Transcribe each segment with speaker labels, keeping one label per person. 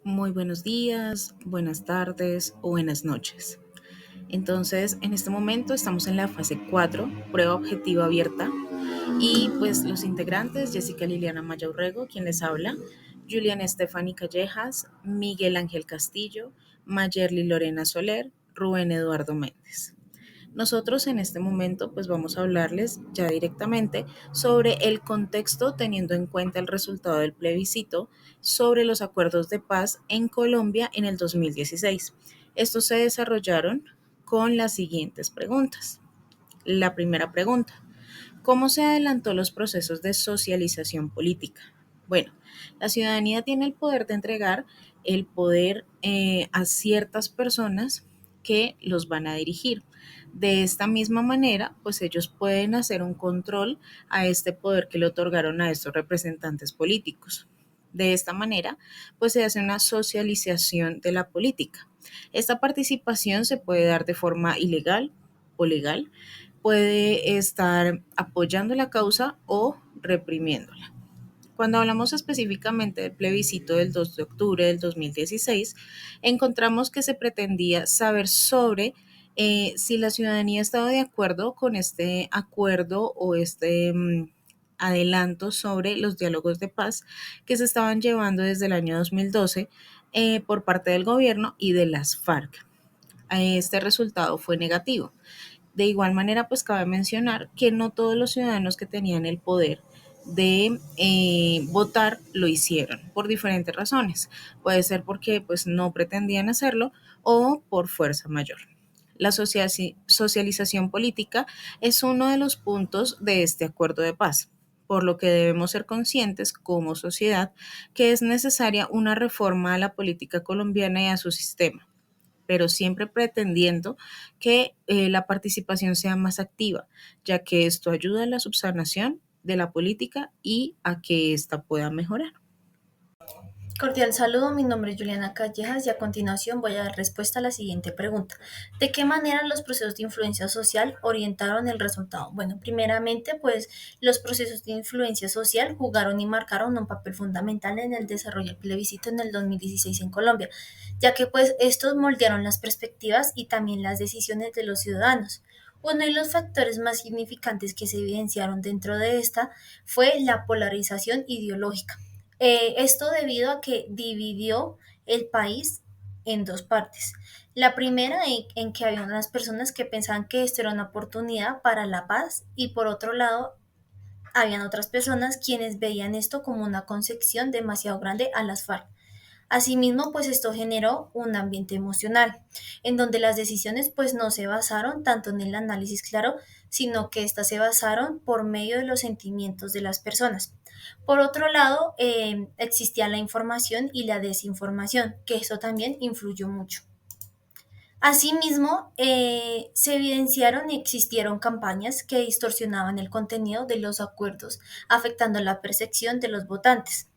Speaker 1: Muy buenos días, buenas tardes o buenas noches. Entonces, en este momento estamos en la fase 4, prueba objetiva abierta, y pues los integrantes, Jessica Liliana Mayaurrego, quien les habla, Juliana Estefany Callejas, Miguel Ángel Castillo, Mayerly Lorena Soler, Rubén Eduardo Méndez. Nosotros en este momento pues vamos a hablarles ya directamente sobre el contexto teniendo en cuenta el resultado del plebiscito sobre los acuerdos de paz en Colombia en el 2016. Estos se desarrollaron con las siguientes preguntas. La primera pregunta: ¿cómo se adelantó los procesos de socialización política? Bueno, la ciudadanía tiene el poder de entregar el poder a ciertas personas que los van a dirigir. De esta misma manera, pues ellos pueden hacer un control a este poder que le otorgaron a estos representantes políticos. De esta manera, pues se hace una socialización de la política. Esta participación se puede dar de forma ilegal o legal, puede estar apoyando la causa o reprimiéndola. Cuando hablamos específicamente del plebiscito del 2 de octubre del 2016, encontramos que se pretendía saber sobre si la ciudadanía estaba de acuerdo con este acuerdo o adelanto sobre los diálogos de paz que se estaban llevando desde el año 2012 por parte del gobierno y de las FARC. Este resultado fue negativo. De igual manera, pues cabe mencionar que no todos los ciudadanos que tenían el poder de votar lo hicieron por diferentes razones. Puede ser porque pues no pretendían hacerlo o por fuerza mayor. La socialización política es uno de los puntos de este acuerdo de paz, por lo que debemos ser conscientes como sociedad que es necesaria una reforma a la política colombiana y a su sistema, pero siempre pretendiendo que la participación sea más activa, ya que esto ayuda a la subsanación de la política y a que ésta pueda mejorar.
Speaker 2: Cordial saludo, mi nombre es Juliana Callejas y a continuación voy a dar respuesta a la siguiente pregunta. ¿De qué manera los procesos de influencia social orientaron el resultado? Bueno, primeramente, pues los procesos de influencia social jugaron y marcaron un papel fundamental en el desarrollo del plebiscito en el 2016 en Colombia, ya que pues estos moldearon las perspectivas y también las decisiones de los ciudadanos. Uno de los factores más significantes que se evidenciaron dentro de esta fue la polarización ideológica. Esto debido a que dividió el país en dos partes. La primera en que había unas personas que pensaban que esto era una oportunidad para la paz y por otro lado habían otras personas quienes veían esto como una concepción demasiado grande a las FARC. Asimismo, pues esto generó un ambiente emocional, en donde las decisiones pues no se basaron tanto en el análisis claro, sino que éstas se basaron por medio de los sentimientos de las personas. Por otro lado, existía la información y la desinformación, que eso también influyó mucho. Asimismo, se evidenciaron y existieron campañas que distorsionaban el contenido de los acuerdos, afectando la percepción de los votantes,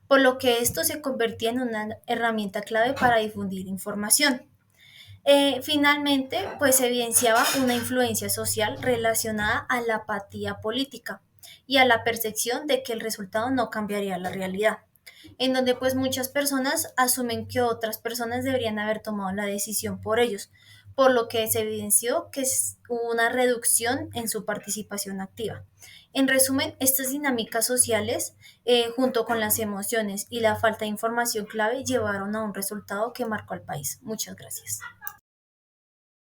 Speaker 2: por lo que esto se convertía en una herramienta clave para difundir información. Finalmente, pues se evidenciaba una influencia social relacionada a la apatía política y a la percepción de que el resultado no cambiaría la realidad, en donde pues muchas personas asumen que otras personas deberían haber tomado la decisión por ellos, por lo que se evidenció que hubo una reducción en su participación activa. En resumen, estas dinámicas sociales, junto con las emociones y la falta de información clave, llevaron a un resultado que marcó al país. Muchas gracias.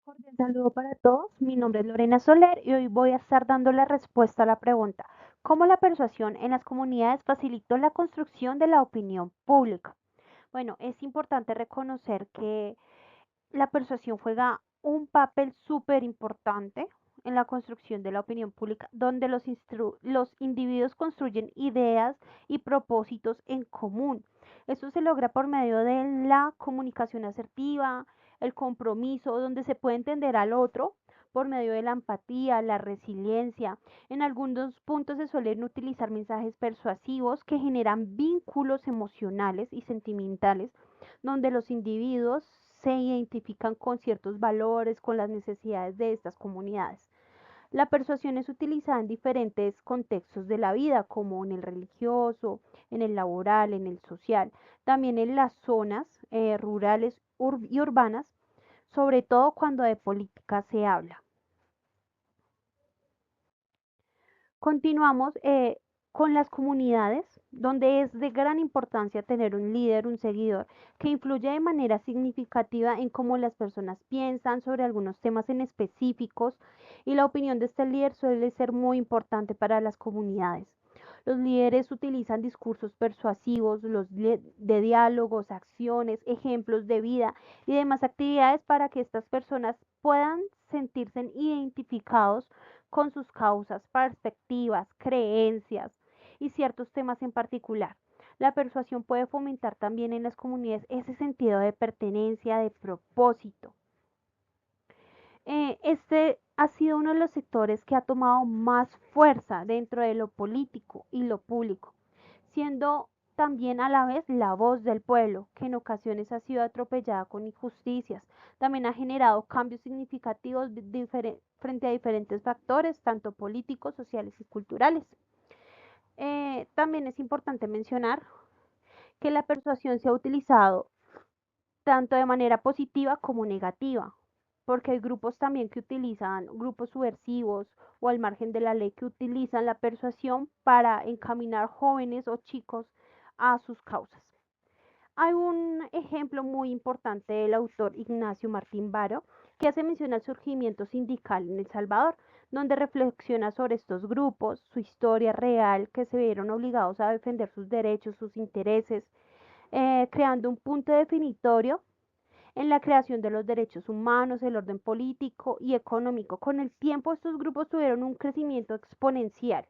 Speaker 3: Cordial saludo para todos. Mi nombre es Lorena Soler y hoy voy a estar dando la respuesta a la pregunta: ¿cómo la persuasión en las comunidades facilitó la construcción de la opinión pública? Bueno, es importante reconocer que la persuasión juega un papel súper importante en la construcción de la opinión pública, donde los individuos construyen ideas y propósitos en común. Esto se logra por medio de la comunicación asertiva, el compromiso, donde se puede entender al otro por medio de la empatía, la resiliencia. En algunos puntos se suelen utilizar mensajes persuasivos que generan vínculos emocionales y sentimentales, donde los individuos se identifican con ciertos valores, con las necesidades de estas comunidades. La persuasión es utilizada en diferentes contextos de la vida, como en el religioso, en el laboral, en el social, también en las zonas rurales y urbanas, sobre todo cuando de política se habla. Continuamos con las comunidades, donde es de gran importancia tener un líder, un seguidor, que influye de manera significativa en cómo las personas piensan sobre algunos temas en específicos, y la opinión de este líder suele ser muy importante para las comunidades. Los líderes utilizan discursos persuasivos, de diálogos, acciones, ejemplos de vida y demás actividades para que estas personas puedan sentirse identificados con sus causas, perspectivas, creencias y ciertos temas en particular. La persuasión puede fomentar también en las comunidades ese sentido de pertenencia, de propósito. Este ha sido uno de los sectores que ha tomado más fuerza dentro de lo político y lo público, siendo también a la vez la voz del pueblo, que en ocasiones ha sido atropellada con injusticias. También ha generado cambios significativos frente a diferentes factores, tanto políticos, sociales y culturales. También es importante mencionar que la persuasión se ha utilizado tanto de manera positiva como negativa, porque hay grupos también que utilizan, grupos subversivos o al margen de la ley, que utilizan la persuasión para encaminar jóvenes o chicos a sus causas. Hay un ejemplo muy importante del autor Ignacio Martín Baro, que hace mención al surgimiento sindical en El Salvador, donde reflexiona sobre estos grupos, su historia real, que se vieron obligados a defender sus derechos, sus intereses, creando un punto definitorio en la creación de los derechos humanos, el orden político y económico. Con el tiempo, estos grupos tuvieron un crecimiento exponencial,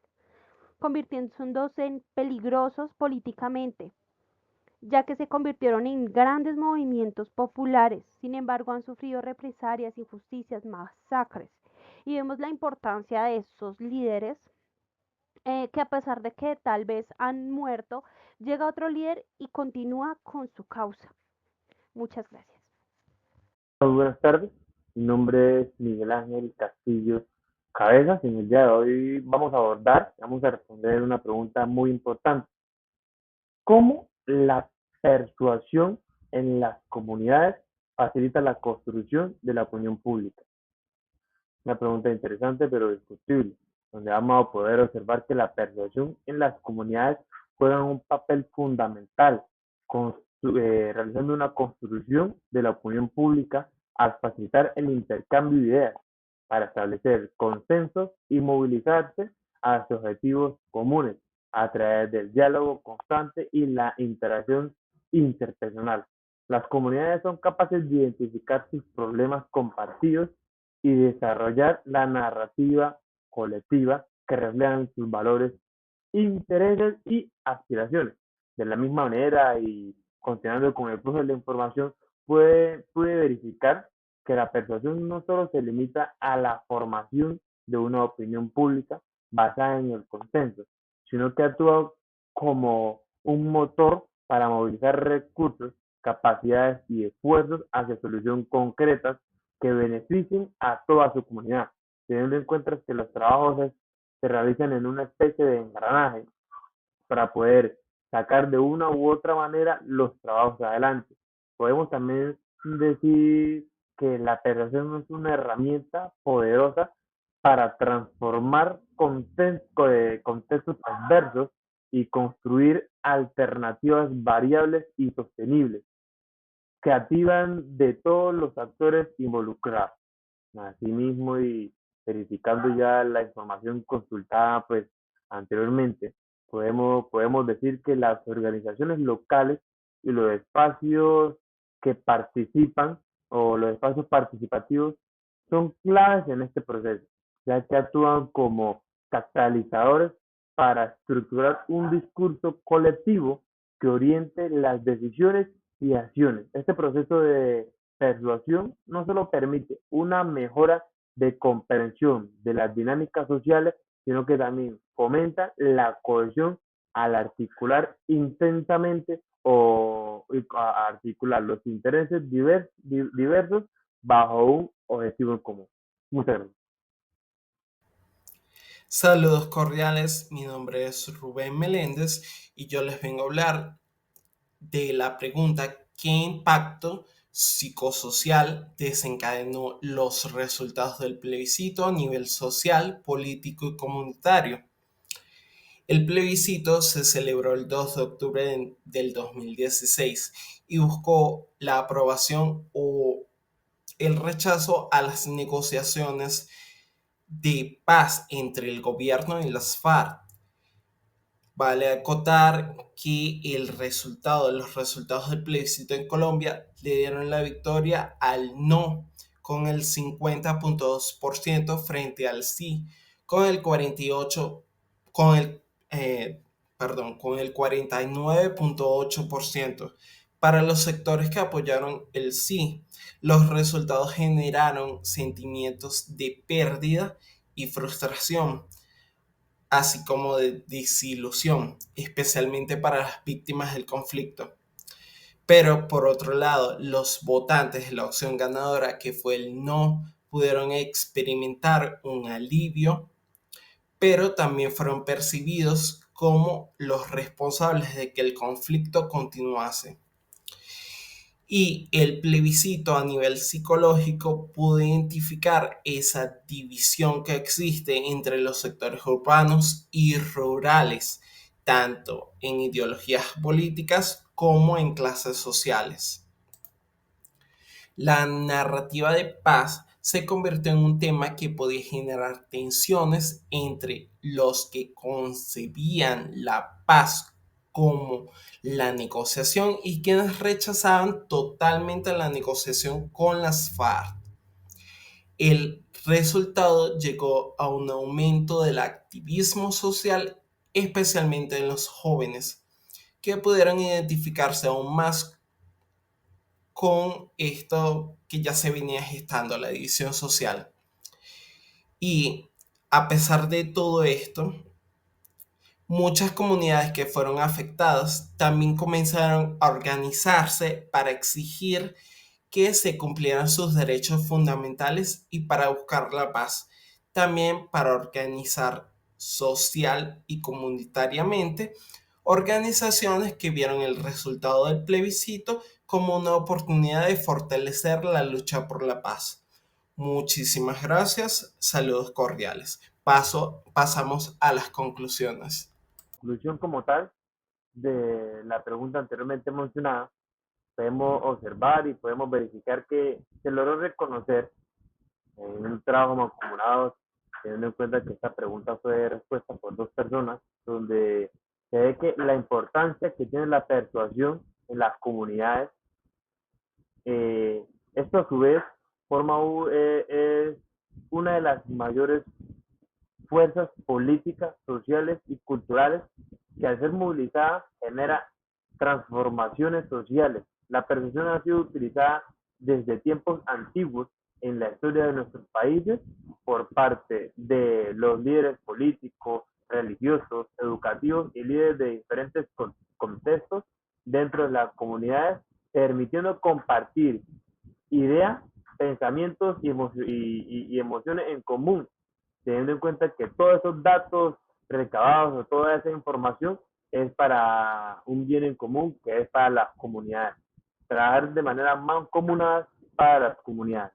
Speaker 3: convirtiéndose en peligrosos políticamente, ya que se convirtieron en grandes movimientos populares. Sin embargo, han sufrido represalias, injusticias, masacres. Y vemos la importancia de estos líderes, que a pesar de que tal vez han muerto, llega otro líder y continúa con su causa. Muchas gracias.
Speaker 4: Buenas tardes, mi nombre es Miguel Ángel Castillo Cabezas. En el día de hoy vamos a responder una pregunta muy importante. ¿Cómo la persuasión en las comunidades facilita la construcción de la opinión pública? Una pregunta interesante pero discutible, donde vamos a poder observar que la persuasión en las comunidades juega un papel fundamental, realizando una construcción de la opinión pública al facilitar el intercambio de ideas para establecer consensos y movilizarse hacia objetivos comunes a través del diálogo constante y la interacción interpersonal. Las comunidades son capaces de identificar sus problemas compartidos y desarrollar la narrativa colectiva que reflejan sus valores, intereses y aspiraciones. De la misma manera, y continuando con el flujo de la información, puede verificar que la persuasión no solo se limita a la formación de una opinión pública basada en el consenso, sino que actúa como un motor para movilizar recursos, capacidades y esfuerzos hacia soluciones concretas que beneficien a toda su comunidad, teniendo en cuenta que los trabajos se realizan en una especie de engranaje para poder sacar de una u otra manera los trabajos adelante. Podemos también decir que la persuasión es una herramienta poderosa para transformar contextos adversos y construir alternativas variables y sostenibles que activan de todos los actores involucrados. Asimismo, y verificando ya la información consultada pues anteriormente, podemos decir que las organizaciones locales y los espacios que participan o los espacios participativos son claves en este proceso, ya que actúan como catalizadores para estructurar un discurso colectivo que oriente las decisiones y acciones. Este proceso de persuasión no solo permite una mejora de comprensión de las dinámicas sociales, sino que también fomenta la cohesión al articular intensamente o articular los intereses diversos bajo un objetivo en común. Muchas gracias.
Speaker 5: Saludos cordiales, mi nombre es Rubén Meléndez y yo les vengo a hablar de la pregunta ¿qué impacto psicosocial desencadenó los resultados del plebiscito a nivel social, político y comunitario? El plebiscito se celebró el 2 de octubre del 2016 y buscó la aprobación o el rechazo a las negociaciones de paz entre el gobierno y las FARC. Vale acotar que los resultados del plebiscito en Colombia le dieron la victoria al no con el 50,2% frente al sí con el 48 con el con el 49,8%. Para los sectores que apoyaron el sí, los resultados generaron sentimientos de pérdida y frustración, así como de desilusión, especialmente para las víctimas del conflicto. Pero por otro lado, los votantes de la opción ganadora, que fue el no, pudieron experimentar un alivio, pero también fueron percibidos como los responsables de que el conflicto continuase. Y el plebiscito a nivel psicológico pudo identificar esa división que existe entre los sectores urbanos y rurales, tanto en ideologías políticas como en clases sociales. La narrativa de paz se convirtió en un tema que podía generar tensiones entre los que concebían la paz como la negociación y quienes rechazaban totalmente la negociación con las FARC. El resultado llegó a un aumento del activismo social, especialmente en los jóvenes, que pudieron identificarse aún más con esto que ya se venía gestando, la división social. Y a pesar de todo esto, muchas comunidades que fueron afectadas también comenzaron a organizarse para exigir que se cumplieran sus derechos fundamentales y para buscar la paz. También para organizar social y comunitariamente organizaciones que vieron el resultado del plebiscito como una oportunidad de fortalecer la lucha por la paz. Muchísimas gracias, saludos cordiales. Pasamos a las conclusiones.
Speaker 4: Conclusión como tal de la pregunta anteriormente mencionada, podemos observar y podemos verificar que se logró reconocer en un trabajo mancomunado, teniendo en cuenta que esta pregunta fue respuesta por dos personas, donde se ve que la importancia que tiene la persuasión en las comunidades, eh, esto a su vez forma es una de las mayores fuerzas políticas, sociales y culturales que al ser movilizada genera transformaciones sociales. La percepción ha sido utilizada desde tiempos antiguos en la historia de nuestros países por parte de los líderes políticos, religiosos, educativos y líderes de diferentes contextos dentro de las comunidades, permitiendo compartir ideas, pensamientos y emociones en común, teniendo en cuenta que todos esos datos recabados o toda esa información es para un bien en común, que es para las comunidades. Trabajar de manera mancomunada para las comunidades.